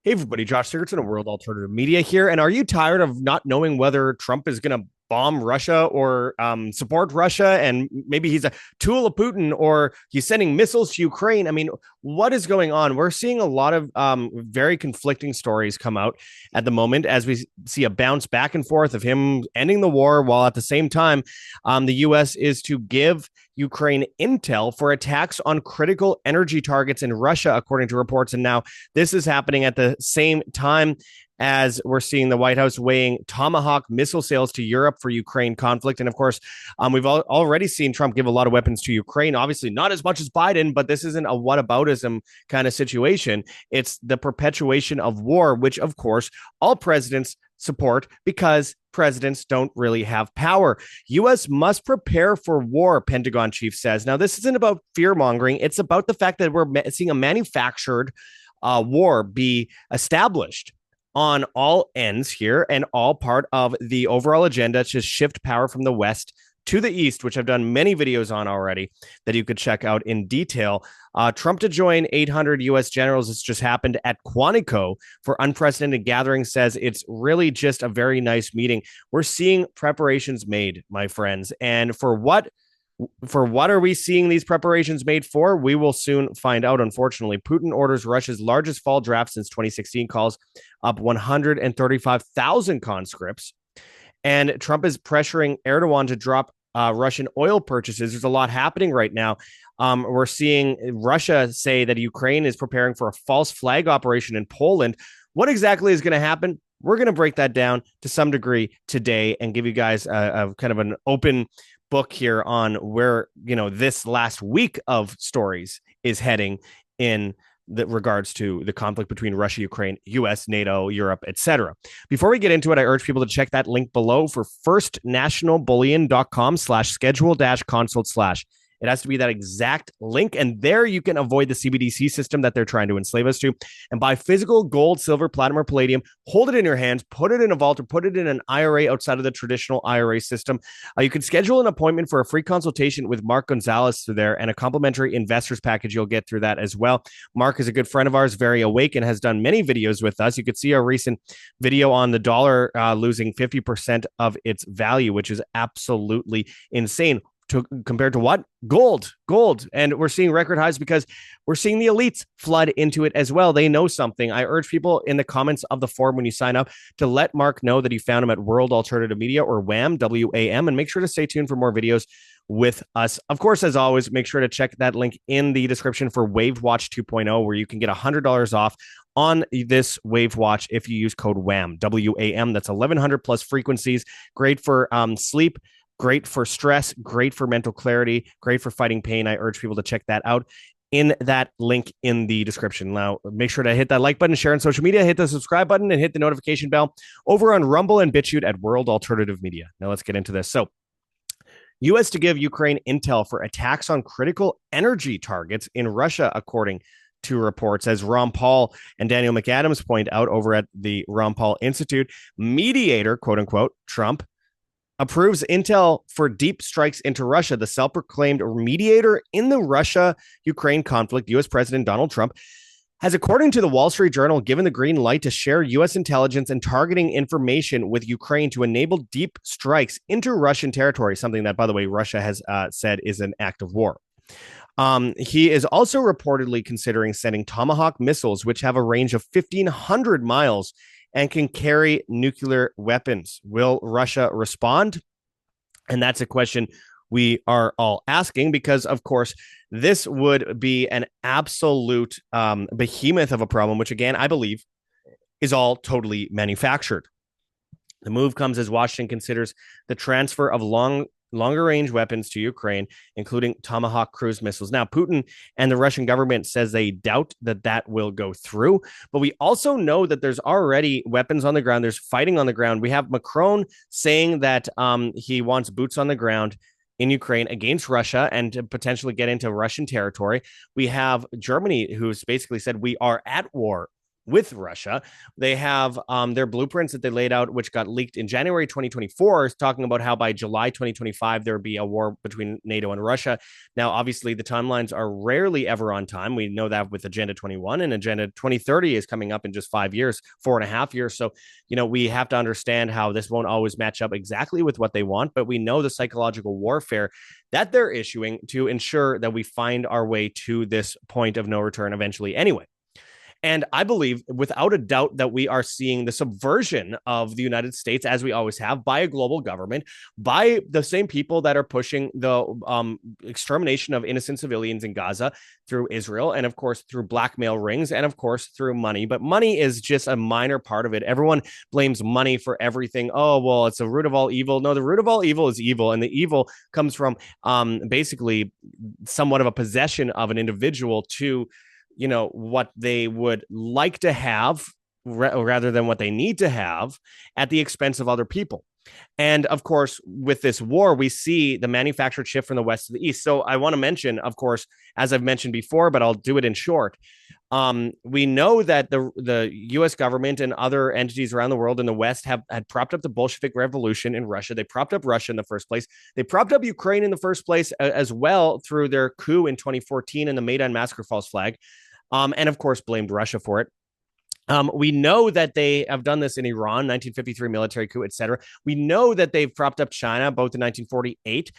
Hey everybody, Josh Sigurdson of World Alternative Media here. And are you tired of not knowing whether Trump is going to bomb Russia or support Russia? And maybe he's a tool of Putin or he's sending missiles to Ukraine. I mean, what is going on? We're seeing a lot of very conflicting stories come out at the moment as we see a bounce back and forth of him ending the war, while at the same time, the U.S. is to give Ukraine intel for attacks on critical energy targets in Russia, according to reports. And now this is happening at the same time as we're seeing the White House weighing tomahawk missile sales to Europe for Ukraine conflict. And of course, we've already seen Trump give a lot of weapons to Ukraine. Obviously, not as much as Biden, but this isn't a whataboutism kind of situation. It's the perpetuation of war, which, of course, all presidents support because presidents don't really have power. U.S. must prepare for war, Pentagon chief says. Now, this isn't about fear mongering. It's about the fact that we're seeing a manufactured war be established on all ends here and all part of the overall agenda to shift power from the West to the East, which I've done many videos on already that you could check out in detail. Trump to join 800 U.S. generals. This just happened at Quantico for unprecedented gathering, says it's really just a very nice meeting. We're seeing preparations made, my friends. And for what are we seeing these preparations made for? We will soon find out, unfortunately. Putin orders Russia's largest fall draft since 2016, calls up 135,000 conscripts. And Trump is pressuring Erdogan to drop Russian oil purchases. There's a lot happening right now. We're seeing Russia say that Ukraine is preparing for a false flag operation in Poland. What exactly is going to happen? We're going to break that down to some degree today and give you guys a kind of an open book here on where, this last week of stories is heading in the regards to the conflict between Russia, Ukraine, US, NATO, Europe, etc. Before we get into it, I urge people to check that link below for firstnationalbullion.com/schedule-consult/. It has to be that exact link. And there you can avoid the CBDC system that they're trying to enslave us to and buy physical gold, silver, platinum, or palladium, hold it in your hands, put it in a vault, or put it in an IRA outside of the traditional IRA system. You can schedule an appointment for a free consultation with Mark Gonzalez through there and a complimentary investors package you'll get through that as well. Mark is a good friend of ours, very awake, and has done many videos with us. You could see our recent video on the dollar losing 50% of its value, which is absolutely insane. Compared to what? Gold. And we're seeing record highs because we're seeing the elites flood into it as well. They know something. I urge people in the comments of the forum when you sign up to let Mark know that you found him at World Alternative Media, or WAM, W-A-M, and make sure to stay tuned for more videos with us. Of course, as always, make sure to check that link in the description for Wave Watch 2.0, where you can get $100 off on this Wave Watch if you use code WAM, W-A-M. That's 1,100 plus frequencies. Great for sleep, great for stress, great for mental clarity, great for fighting pain. I urge people to check that out in that link in the description. Now, make sure to hit that like button, share on social media, hit the subscribe button, and hit the notification bell over on Rumble and BitChute at World Alternative Media. Now, let's get into this. So, U.S. to give Ukraine intel for attacks on critical energy targets in Russia, according to reports, as Ron Paul and Daniel McAdams point out over at the Ron Paul Institute. Mediator, quote unquote, Trump approves intel for deep strikes into Russia. The self-proclaimed mediator in the Russia-Ukraine conflict, U.S. President Donald Trump, has, according to the Wall Street Journal, given the green light to share U.S. intelligence and targeting information with Ukraine to enable deep strikes into Russian territory, something that, by the way, Russia has said is an act of war. He is also reportedly considering sending Tomahawk missiles, which have a range of 1,500 miles and can carry nuclear weapons. Will Russia respond? And that's a question we are all asking because, of course, this would be an absolute behemoth of a problem, which, again, I believe is all totally manufactured. The move comes as Washington considers the transfer of longer range weapons to Ukraine, including Tomahawk cruise missiles. Now, Putin and the Russian government says they doubt that will go through, but we also know that there's already weapons on the ground. There's fighting on the ground. We have Macron saying that he wants boots on the ground in Ukraine against Russia and to potentially get into Russian territory. We have Germany, who's basically said we are at war with Russia. They have their blueprints that they laid out, which got leaked in January 2024, talking about how by July 2025, there would be a war between NATO and Russia. Now, obviously, the timelines are rarely ever on time. We know that with Agenda 21, and Agenda 2030 is coming up in just 5 years, 4.5 years. So, we have to understand how this won't always match up exactly with what they want, but we know the psychological warfare that they're issuing to ensure that we find our way to this point of no return eventually anyway. And I believe without a doubt that we are seeing the subversion of the United States, as we always have, by a global government, by the same people that are pushing the extermination of innocent civilians in Gaza through Israel, and of course through blackmail rings, and of course through money. But money is just a minor part of it. Everyone blames money for everything. Oh, well, it's the root of all evil. No, the root of all evil is evil. And the evil comes from basically somewhat of a possession of an individual to what they would like to have rather than what they need to have at the expense of other people. And of course, with this war, we see the manufactured shift from the west to the east. So I want to mention, of course, as I've mentioned before, but I'll do it in short. We know that the U.S. government and other entities around the world in the West had propped up the Bolshevik Revolution in Russia. They propped up Russia in the first place. They propped up Ukraine in the first place as well through their coup in 2014 and the Maidan massacre false flag. And of course, blamed Russia for it. We know that they have done this in Iran, 1953 military coup, etc. We know that they've propped up China, both in 1948,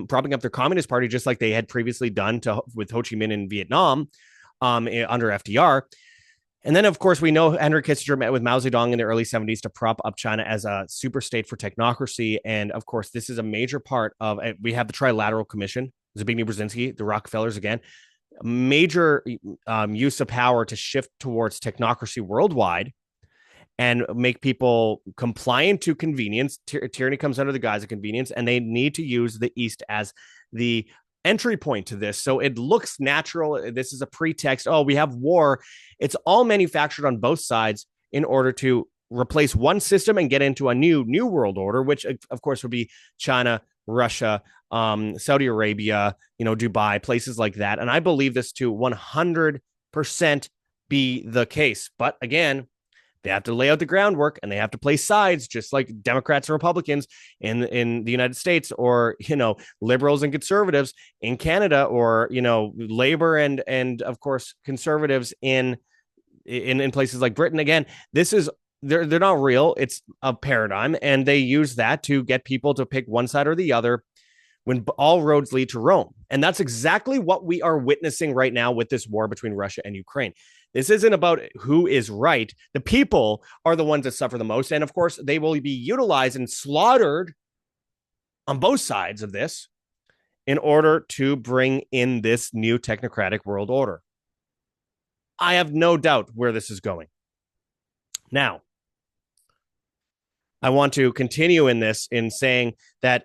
propping up their Communist Party, just like they had previously done with Ho Chi Minh in Vietnam under FDR. And then, of course, we know Henry Kissinger met with Mao Zedong in the early 70s to prop up China as a super state for technocracy. And of course, this is a major part of it. We have the Trilateral Commission, Zbigniew Brzezinski, the Rockefellers again. Major use of power to shift towards technocracy worldwide and make people compliant to convenience. Tyranny comes under the guise of convenience, and they need to use the East as the entry point to this. So it looks natural. This is a pretext. Oh, we have war. It's all manufactured on both sides in order to replace one system and get into a new world order, which of course would be China, Russia, Saudi Arabia, Dubai, places like that. And I believe this to 100% be the case. But again, they have to lay out the groundwork and they have to play sides, just like Democrats and Republicans in the United States, or, liberals and conservatives in Canada, or, labor and of course, conservatives in places like Britain. Again, this is they're not real. It's a paradigm, and they use that to get people to pick one side or the other when all roads lead to Rome. And that's exactly what we are witnessing right now with this war between Russia and Ukraine. This isn't about who is right. The people are the ones that suffer the most. And of course, they will be utilized and slaughtered on both sides of this in order to bring in this new technocratic world order. I have no doubt where this is going. Now, I want to continue in this in saying that,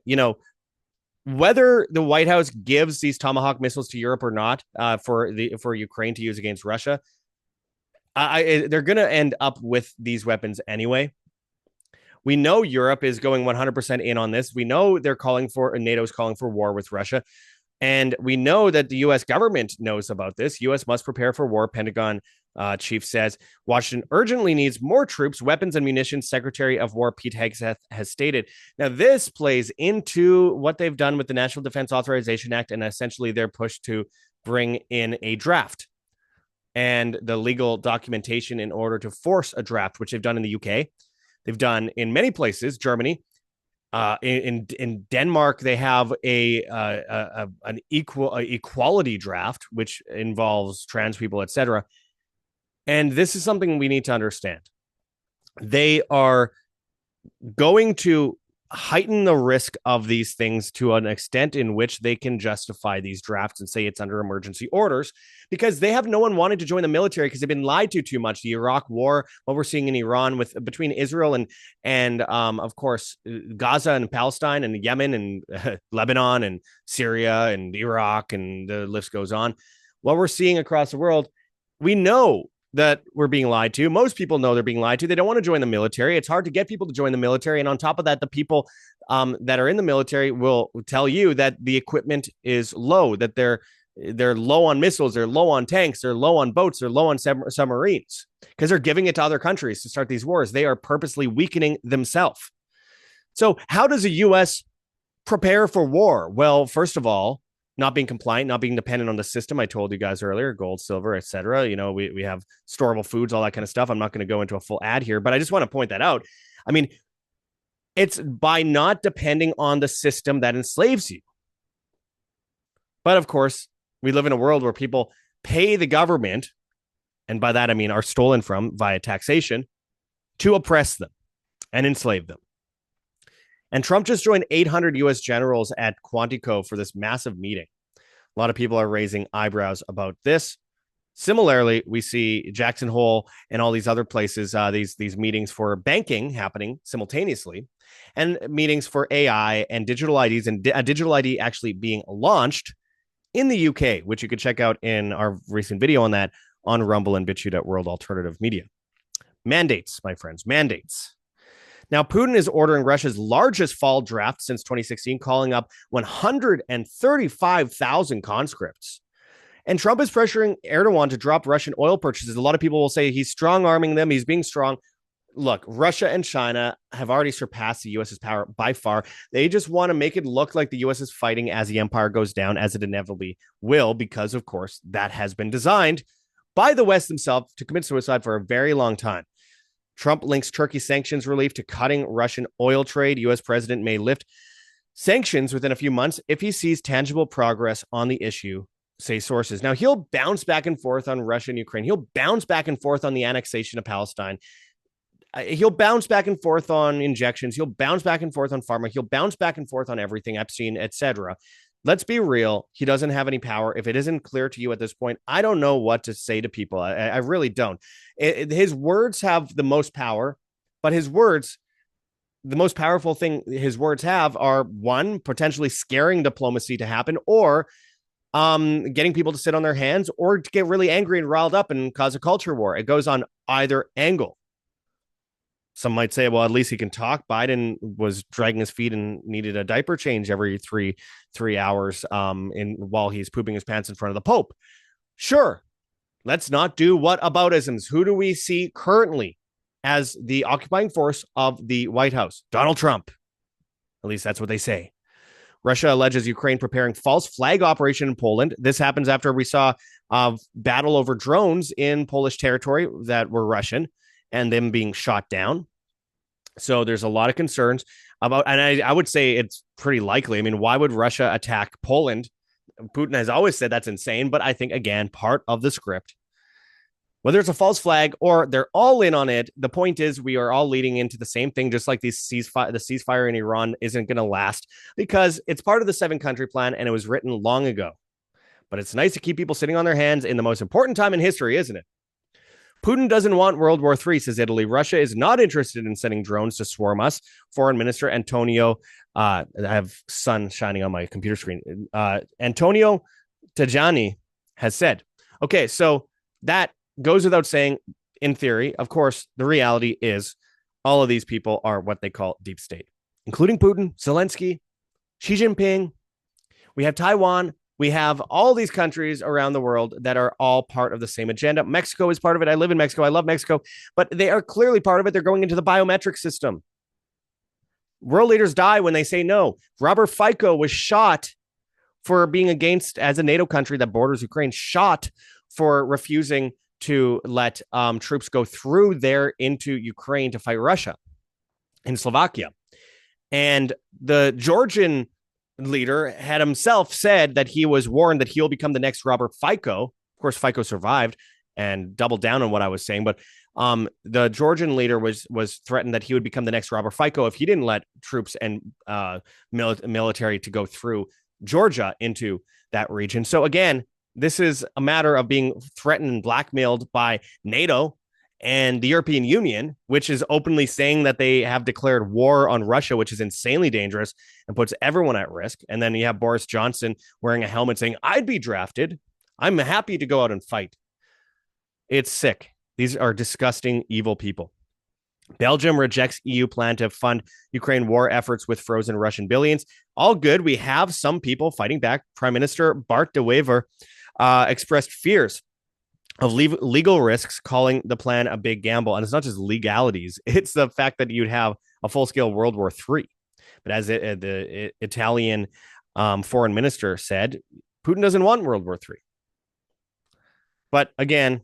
whether the White House gives these Tomahawk missiles to Europe or not, for Ukraine to use against Russia, they're going to end up with these weapons anyway. We know Europe is going 100% in on this. We know NATO's calling for war with Russia. And we know that the U.S. government knows about this. U.S. must prepare for war, Pentagon chief says. Washington urgently needs more troops, weapons, and munitions, Secretary of War Pete Hegseth has stated. Now, this plays into what they've done with the National Defense Authorization Act and essentially their push to bring in a draft and the legal documentation in order to force a draft, which they've done in the UK. They've done in many places, Germany. In Denmark, they have an equality draft, which involves trans people, etc. And this is something we need to understand. They are going to heighten the risk of these things to an extent in which they can justify these drafts and say it's under emergency orders, because they have no one wanting to join the military because they've been lied to too much. The Iraq war, what we're seeing in Iran between Israel and of course Gaza and Palestine and Yemen and Lebanon and Syria and Iraq, and the list goes on. What we're seeing across the world, we know that we're being lied to. Most people know they're being lied to. They don't want to join the military. It's hard to get people to join the military. And on top of that, the people that are in the military will tell you that the equipment is low, that they're They're low on missiles, they're low on tanks, they're low on boats, they're low on submarines because they're giving it to other countries to start these wars. They are purposely weakening themselves. So how does the U.S. prepare for war? Well, first of all, not being compliant, not being dependent on the system. I told you guys earlier, gold, silver, etc. You know, we have storable foods, all that kind of stuff. I'm not going to go into a full ad here, but I just want to point that out. I mean, it's by not depending on the system that enslaves you. But of course, we live in a world where people pay the government, and by that I mean are stolen from via taxation, to oppress them and enslave them. And Trump just joined 800 U.S. generals at Quantico for this massive meeting. A lot of people are raising eyebrows about this. Similarly, we see Jackson Hole and all these other places, these meetings for banking happening simultaneously, and meetings for AI and digital IDs, and a digital ID actually being launched in the UK, which you could check out in our recent video on that on Rumble and BitChute@World Alternative Media. Mandates, my friends, mandates. Now, Putin is ordering Russia's largest fall draft since 2016, calling up 135,000 conscripts. And Trump is pressuring Erdogan to drop Russian oil purchases. A lot of people will say he's strong-arming them. He's being strong. Look, Russia and China have already surpassed the U.S.'s power by far. They just want to make it look like the U.S. is fighting as the empire goes down, as it inevitably will, because, of course, that has been designed by the West themselves to commit suicide for a very long time. Trump links Turkey sanctions relief to cutting Russian oil trade. U.S. president may lift sanctions within a few months if he sees tangible progress on the issue, say sources. Now, he'll bounce back and forth on Russia and Ukraine. He'll bounce back and forth on the annexation of Palestine. He'll bounce back and forth on injections. He'll bounce back and forth on pharma. He'll bounce back and forth on everything, Epstein, etc. Let's be real. He doesn't have any power. If it isn't clear to you at this point, I don't know what to say to people. I really don't. His words have the most power, but his words, the most powerful thing his words have are, one, potentially scaring diplomacy to happen, or getting people to sit on their hands, or to get really angry and riled up and cause a culture war. It goes on either angle. Some might say, well, at least he can talk. Biden was dragging his feet and needed a diaper change every three hours while he's pooping his pants in front of the Pope. Sure. Let's not do whataboutisms. Who do we see currently as the occupying force of the White House? Donald Trump. At least that's what they say. Russia alleges Ukraine preparing false flag operation in Poland. This happens after we saw a battle over drones in Polish territory that were Russian, and them being shot down. So there's a lot of concerns about, and I would say it's pretty likely. I mean, why would Russia attack Poland? Putin has always said that's insane, but I think, again, part of the script, whether it's a false flag or they're all in on it, the point is we are all leading into the same thing, just like the ceasefire in Iran isn't going to last because it's part of the 7-country plan and it was written long ago. But it's nice to keep people sitting on their hands in the most important time in history, isn't it? Putin doesn't want World War III, says Italy. Russia is not interested in sending drones to swarm us. Foreign Minister Antonio, I have sun shining on my computer screen. Antonio Tajani has said, okay, so that goes without saying in theory. Of course, the reality is all of these people are what they call deep state, including Putin, Zelensky, Xi Jinping. We have Taiwan. We have all these countries around the world that are all part of the same agenda. Mexico is part of it. I live in Mexico. I love Mexico, but they are clearly part of it. They're going into the biometric system. World leaders die when they say no. Robert Fico was shot for being against, as a NATO country that borders Ukraine, shot for refusing to let troops go through there into Ukraine to fight Russia in Slovakia. And the Georgian leader had himself said that he was warned that he'll become the next Robert Fico. Of course, Fico survived and doubled down on what I was saying. But the Georgian leader was threatened that he would become the next Robert Fico if he didn't let troops and military to go through Georgia into that region. So again, this is a matter of being threatened and blackmailed by NATO and the European Union, which is openly saying that they have declared war on Russia, which is insanely dangerous and puts everyone at risk. And then you have Boris Johnson wearing a helmet saying, I'd be drafted. I'm happy to go out and fight. It's sick. These are disgusting, evil people. Belgium rejects EU plan to fund Ukraine war efforts with frozen Russian billions. All good. We have some people fighting back. Prime Minister Bart de Wever expressed fears of legal risks, calling the plan a big gamble. And it's not just legalities, it's the fact that you'd have a full-scale World War III. But as the Italian foreign minister said, Putin doesn't want World War III. But again,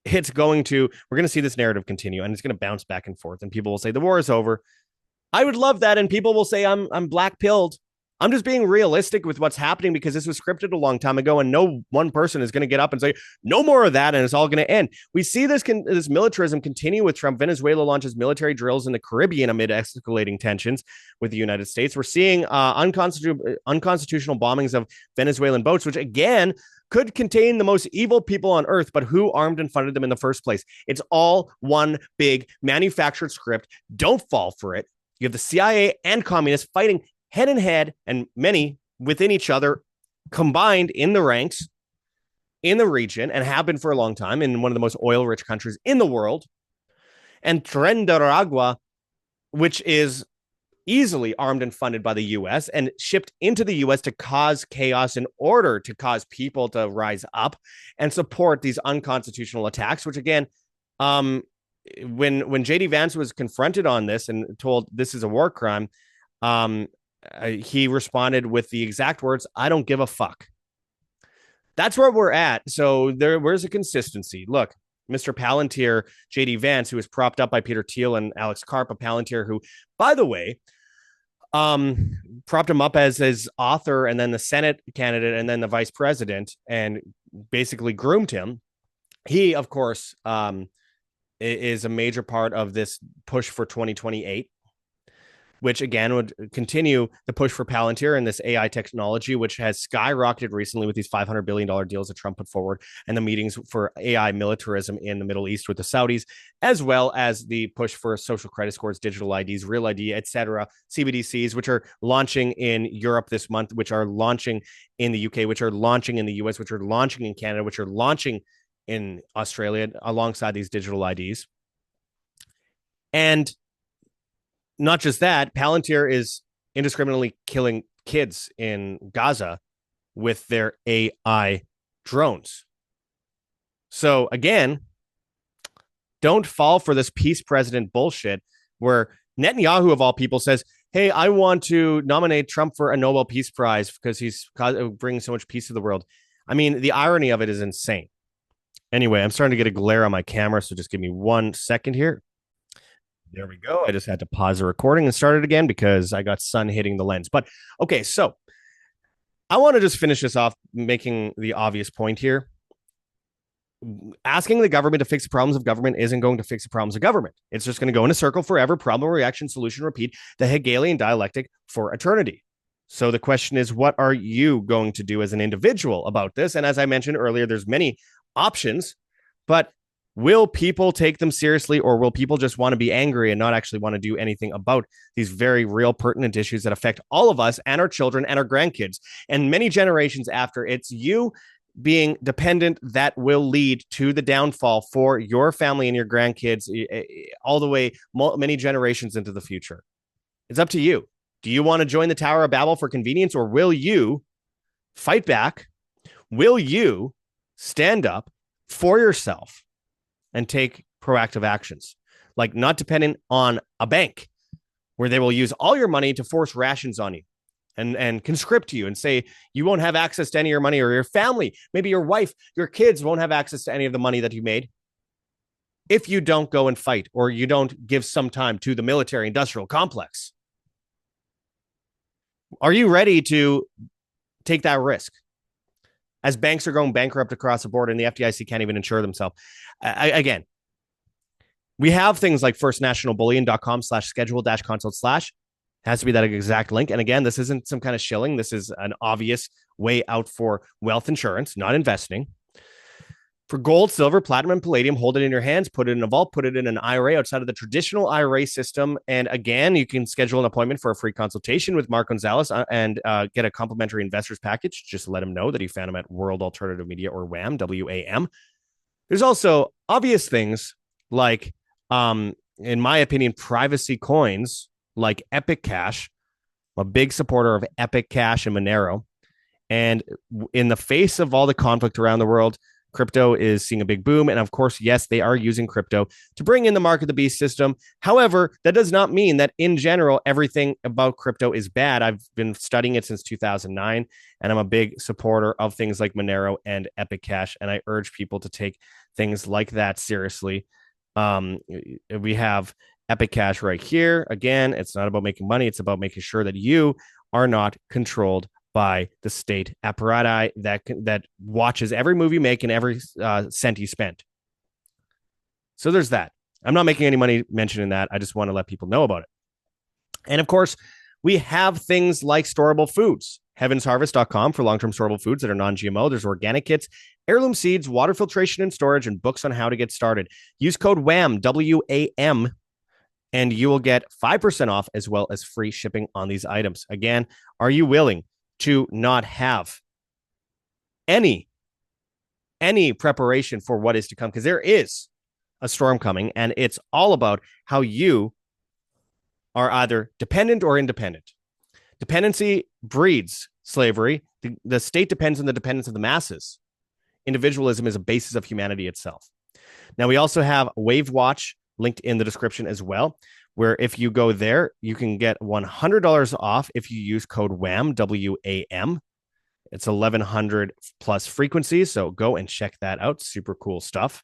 we're going to see this narrative continue, and it's going to bounce back and forth, and people will say the war is over. I would love that, and people will say I'm black-pilled. I'm just being realistic with what's happening because this was scripted a long time ago, and no one person is going to get up and say no more of that, and it's all going to end. We see this militarism continue with Trump. Venezuela launches military drills in the Caribbean amid escalating tensions with the United States. We're seeing unconstitutional bombings of Venezuelan boats, which again could contain the most evil people on earth, but who armed and funded them in the first place? It's all one big manufactured script. Don't fall for it. You have the CIA and communists fighting head in head, and many within each other, combined in the ranks in the region, and have been for a long time in one of the most oil-rich countries in the world. And Tren de Aragua, which is easily armed and funded by the U.S. and shipped into the U.S. to cause chaos in order to cause people to rise up and support these unconstitutional attacks, which again, when J.D. Vance was confronted on this and told this is a war crime, he responded with the exact words, "I don't give a fuck." That's where we're at. So where's the consistency? Look, Mr. Palantir, J.D. Vance, who was propped up by Peter Thiel and Alex Karp, a Palantir who, by the way, propped him up as his author and then the Senate candidate and then the vice president and basically groomed him. He, of course, is a major part of this push for 2028, which again would continue the push for Palantir and this AI technology, which has skyrocketed recently with these $500 billion deals that Trump put forward and the meetings for AI militarism in the Middle East with the Saudis, as well as the push for social credit scores, digital IDs, real ID, etc., CBDCs, which are launching in Europe this month, which are launching in the UK, which are launching in the US, which are launching in Canada, which are launching in Australia alongside these digital IDs. And not just that, Palantir is indiscriminately killing kids in Gaza with their AI drones. So again, don't fall for this peace president bullshit where Netanyahu, of all people, says, hey, I want to nominate Trump for a Nobel Peace Prize because he's bringing so much peace to the world. I mean, the irony of it is insane. Anyway, I'm starting to get a glare on my camera, so just give me 1 second here. There we go. I just had to pause the recording and start it again because I got sun hitting the lens. But okay, so I want to just finish this off making the obvious point here. Asking the government to fix the problems of government isn't going to fix the problems of government. It's just going to go in a circle forever. Problem, reaction, solution, repeat. The Hegelian dialectic for eternity. So the question is, what are you going to do as an individual about this? And as I mentioned earlier, there's many options, but will people take them seriously, or will people just want to be angry and not actually want to do anything about these very real pertinent issues that affect all of us and our children and our grandkids and many generations after? It's you being dependent that will lead to the downfall for your family and your grandkids all the way many generations into the future. It's up to you. Do you want to join the Tower of Babel for convenience, or will you fight back? Will you stand up for yourself and take proactive actions, like not dependent on a bank where they will use all your money to force rations on you and conscript you and say you won't have access to any of your money, or your family, maybe your wife, your kids won't have access to any of the money that you made if you don't go and fight, or you don't give some time to the military industrial complex. Are you ready to take that risk? As banks are going bankrupt across the board and the FDIC can't even insure themselves. Again, we have things like firstnationalbullion.com/schedule-consult/ has to be that exact link. And again, this isn't some kind of shilling. This is an obvious way out for wealth insurance, not investing. For gold, silver, platinum, and palladium, hold it in your hands, put it in a vault, put it in an IRA outside of the traditional IRA system. And again, you can schedule an appointment for a free consultation with Mark Gonzalez and get a complimentary investors package. Just let him know that you found him at World Alternative Media, or WAM, WAM. There's also obvious things like In my opinion, privacy coins like Epic Cash. I'm a big supporter of Epic Cash and Monero. And in the face of all the conflict around the world, crypto is seeing a big boom. And of course, yes, they are using crypto to bring in the mark of the beast system. However, that does not mean that in general, everything about crypto is bad. I've been studying it since 2009, and I'm a big supporter of things like Monero and Epic Cash. And I urge people to take things like that seriously. We have Epic Cash right here. Again, it's not about making money. It's about making sure that you are not controlled by the state apparatus that watches every move you make and every cent you spend. So there's that. I'm not making any money mentioning that. I just want to let people know about it. And of course, we have things like storable foods. Heavensharvest.com for long-term storable foods that are non-GMO. There's organic kits, heirloom seeds, water filtration and storage, and books on how to get started. Use code WAM, W-A-M, and you will get 5% off as well as free shipping on these items. Again, are you willing to not have any preparation for what is to come? Because there is a storm coming, and it's all about how you are either dependent or independent. Dependency breeds slavery. The state depends on the dependence of the masses. Individualism is a basis of humanity itself. Now, we also have Wave Watch linked in the description as well, where if you go there, you can get $100 off if you use code WAM, W-A-M. It's 1,100 plus frequencies, so go and check that out. Super cool stuff.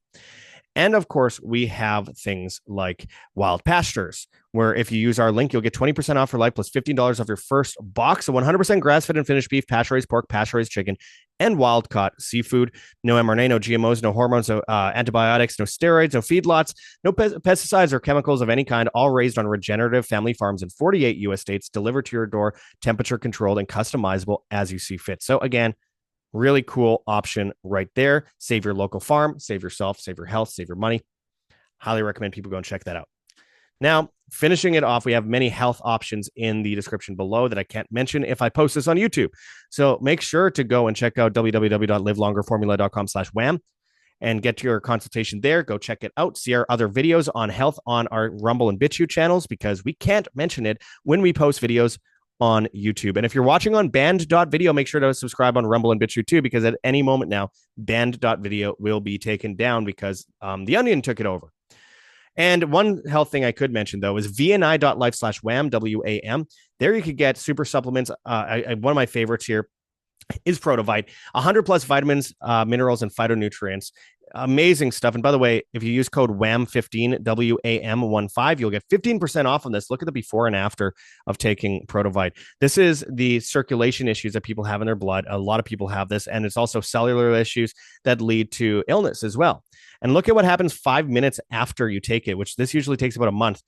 And of course, we have things like Wild Pastures, where if you use our link, you'll get 20% off for life plus $15 off your first box of 100% grass-fed and finished beef, pasture-raised pork, pasture-raised chicken, and wild-caught seafood. No mRNA, no GMOs, no hormones, no antibiotics, no steroids, no feedlots, no pesticides or chemicals of any kind, all raised on regenerative family farms in 48 U.S. states, delivered to your door, temperature-controlled and customizable as you see fit. So again, really cool option right there. Save your local farm, save yourself, save your health, save your money. Highly recommend people go and check that out. Now, finishing it off, we have many health options in the description below that I can't mention if I post this on YouTube. So make sure to go and check out www.livelongerformula.com/wham and get your consultation there. Go check it out. See our other videos on health on our Rumble and BitChute channels, because we can't mention it when we post videos on YouTube. And if you're watching on banned.video, make sure to subscribe on Rumble and BitChute too, because at any moment now, banned.video will be taken down because the Onion took it over. And one health thing I could mention, though, is vni.life/wham, W-A-M. There you could get super supplements. One of my favorites here is Protovite, 100 plus vitamins, minerals, and phytonutrients. Amazing stuff. And by the way, if you use code WAM15, WAM15, you'll get 15% off on this. Look at the before and after of taking Protovite. This is the circulation issues that people have in their blood. A lot of people have this, and it's also cellular issues that lead to illness as well. And look at what happens 5 minutes after you take it, which this usually takes about a month.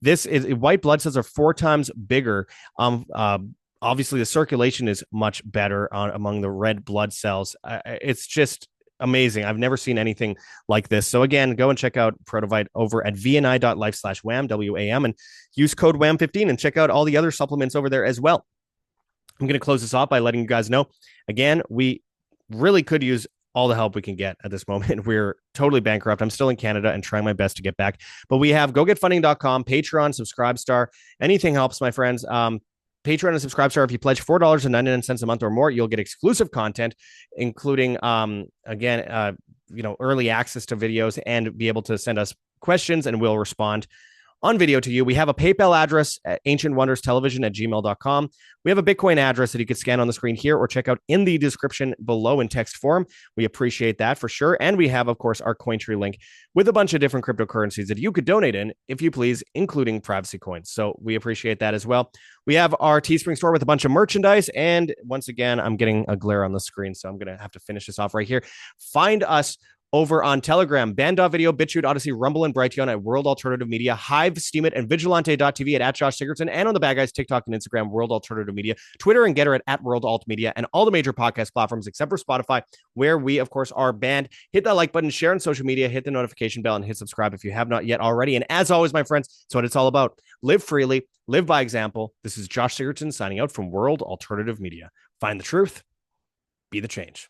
This is white blood cells are 4 times bigger. Obviously, the circulation is much better among the red blood cells. It's just amazing. I've never seen anything like this. So again, go and check out Protovite over at vni.life/wham, W-A-M, and use code WAM15 and check out all the other supplements over there as well. I'm going to close this off by letting you guys know, again, we really could use all the help we can get at this moment. We're totally bankrupt. I'm still in Canada and trying my best to get back. But we have gogetfunding.com, Patreon, Subscribestar. Anything helps, my friends. Patreon and Subscribestar, if you pledge $4.99 a month or more, you'll get exclusive content, including, early access to videos and be able to send us questions, and we'll respond on video to you. We have a PayPal address at ancientwonderstelevision@gmail.com. We have a Bitcoin address that you could scan on the screen here or check out in the description below in text form. We appreciate that for sure. And we have, of course, our Cointree link with a bunch of different cryptocurrencies that you could donate in, if you please, including privacy coins. So we appreciate that as well. We have our Teespring store with a bunch of merchandise. And once again, I'm getting a glare on the screen, so I'm going to have to finish this off right here. Find us over on Telegram, Band.video, BitChute, Odyssey, Rumble, and Brighteon at World Alternative Media, Hive, Steemit, and Vigilante.tv at Josh Sigurdson, and on the Bad Guys TikTok and Instagram, World Alternative Media, Twitter and Getter at World Alt Media, and all the major podcast platforms except for Spotify, where we, of course, are banned. Hit that like button, share on social media, hit the notification bell, and hit subscribe if you have not yet already. And as always, my friends, it's what it's all about. Live freely, live by example. This is Josh Sigurdson signing out from World Alternative Media. Find the truth, be the change.